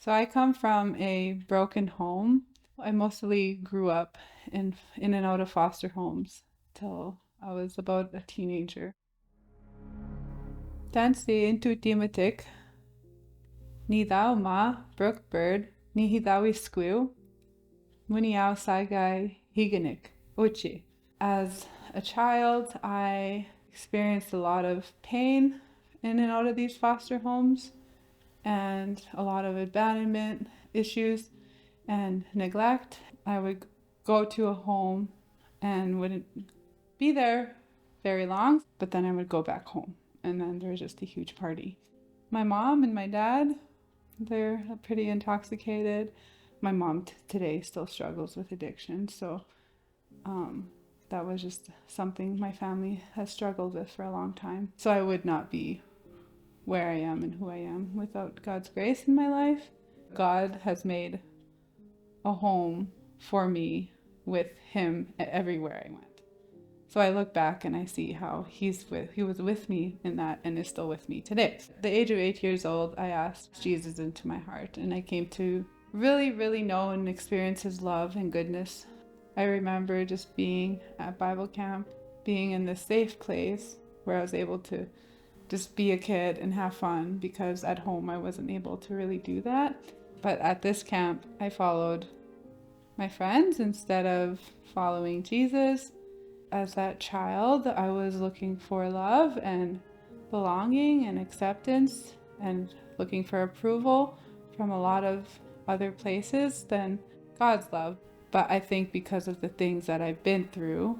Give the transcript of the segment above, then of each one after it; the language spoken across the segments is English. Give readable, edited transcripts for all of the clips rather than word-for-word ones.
So I come from a broken home. I mostly grew up in and out of foster homes till I was about a teenager. Tansi intu timatik, ni thou ma, brookbird, ni hi thou squiu, muniao saigai higanik, uchi. As a child, I experienced a lot of pain in and out of these foster homes and a lot of abandonment issues and neglect. I would go to a home and wouldn't be there very long, but then I would go back home and then there was just a huge party. My mom and my dad, they're pretty intoxicated. My mom today still struggles with addiction, so that was just something my family has struggled with for a long time. So I would not be where I am and who I am without God's grace in my life. God has made a home for me with Him everywhere I went. So I look back and I see how He was with me in that and is still with me today. At the age of 8 years old, I asked Jesus into my heart and I came to really, really know and experience His love and goodness. I remember just being at Bible camp, being in this safe place where I was able to just be a kid and have fun, because at home I wasn't able to really do that. But at this camp, I followed my friends instead of following Jesus. As that child, I was looking for love and belonging and acceptance and looking for approval from a lot of other places than God's love. But I think because of the things that I've been through,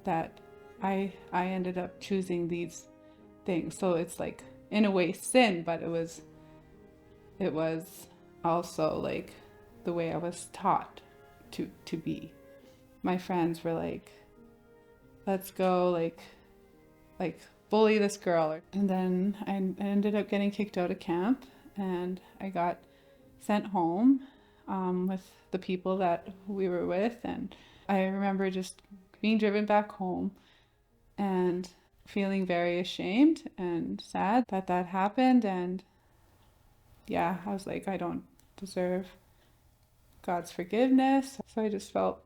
that I ended up choosing these things. So it's like in a way sin, but it was also like the way I was taught to be. My friends were like, let's go like bully this girl. And then I ended up getting kicked out of camp and I got sent home with the people that we were with. And I remember just being driven back home and feeling very ashamed and sad that that happened. And yeah, I was like, I don't deserve God's forgiveness. So I just felt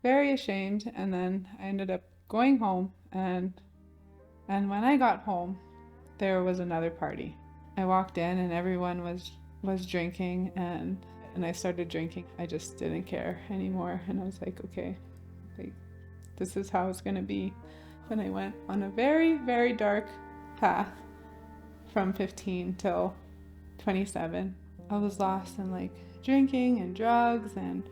very ashamed. And then I ended up going home. And when I got home, there was another party. I walked in and everyone was drinking, and I started drinking. I just didn't care anymore. And I was like, okay, like this is how it's gonna be. Then I went on a very, very dark path from 15 till 27. I was lost in like drinking and drugs and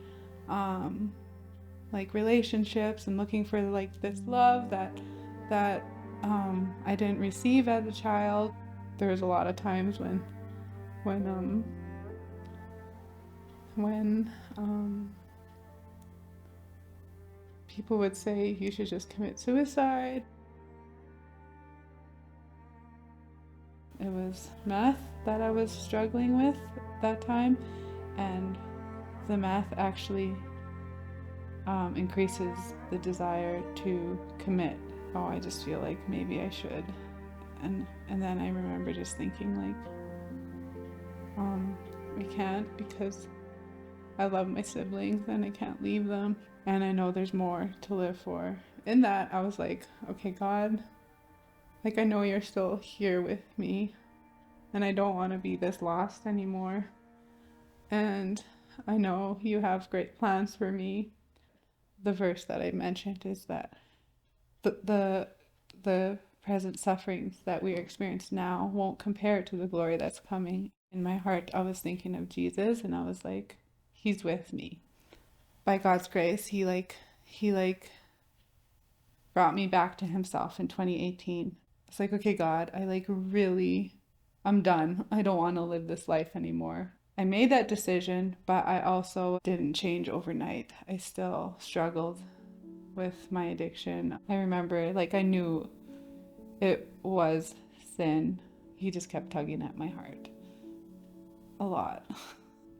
like relationships and looking for like this love that I didn't receive as a child. There was a lot of times when people would say you should just commit suicide. It was meth that I was struggling with at that time, and the meth actually increases the desire to commit. Oh, I just feel like maybe I should. And then I remember just thinking like, I can't, because I love my siblings and I can't leave them. And I know there's more to live for. In that, I was like, okay, God, like I know you're still here with me and I don't want to be this lost anymore. And I know you have great plans for me. The verse that I mentioned is that the present sufferings that we experience now won't compare to the glory that's coming. In my heart, I was thinking of Jesus and I was like, He's with me. By God's grace, he brought me back to Himself in 2018. It's like, okay, God, I'm done. I don't want to live this life anymore. I made that decision, but I also didn't change overnight. I still struggled with my addiction. I remember, like, I knew it was sin. He just kept tugging at my heart a lot.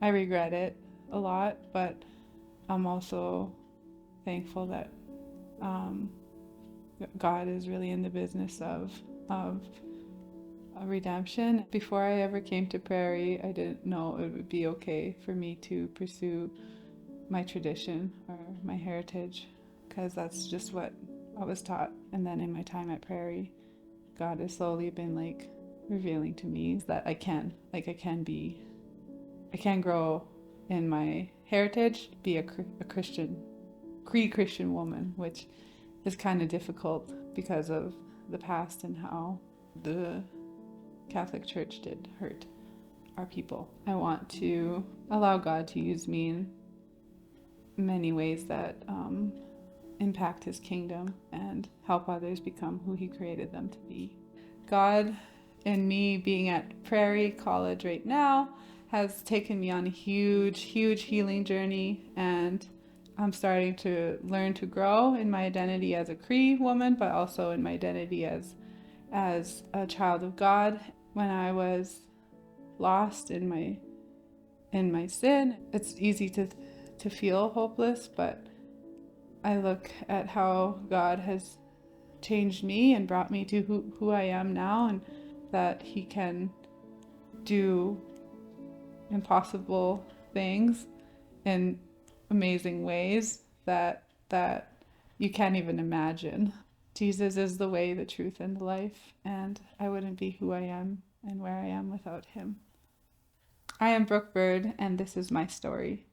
I regret it a lot, but I'm also thankful that God is really in the business of redemption. Before I ever came to Prairie, I didn't know it would be okay for me to pursue my tradition or my heritage, because that's just what I was taught. And then in my time at Prairie, God has slowly been like revealing to me that I can grow in my heritage, be a Christian, Cree Christian woman, which is kind of difficult because of the past and how the Catholic Church did hurt our people. I want to allow God to use me in many ways that impact his kingdom and help others become who he created them to be. God and me being at Prairie College right now has taken me on a huge healing journey, and I'm starting to learn to grow in my identity as a Cree woman, but also in my identity as a child of God. When I was lost in my sin, it's easy to feel hopeless, but I look at how God has changed me and brought me to who I am now, and that he can do impossible things in amazing ways that you can't even imagine. Jesus is the way, the truth, and the life, and I wouldn't be who I am and where I am without him. I am Brooke Bird, and this is my story.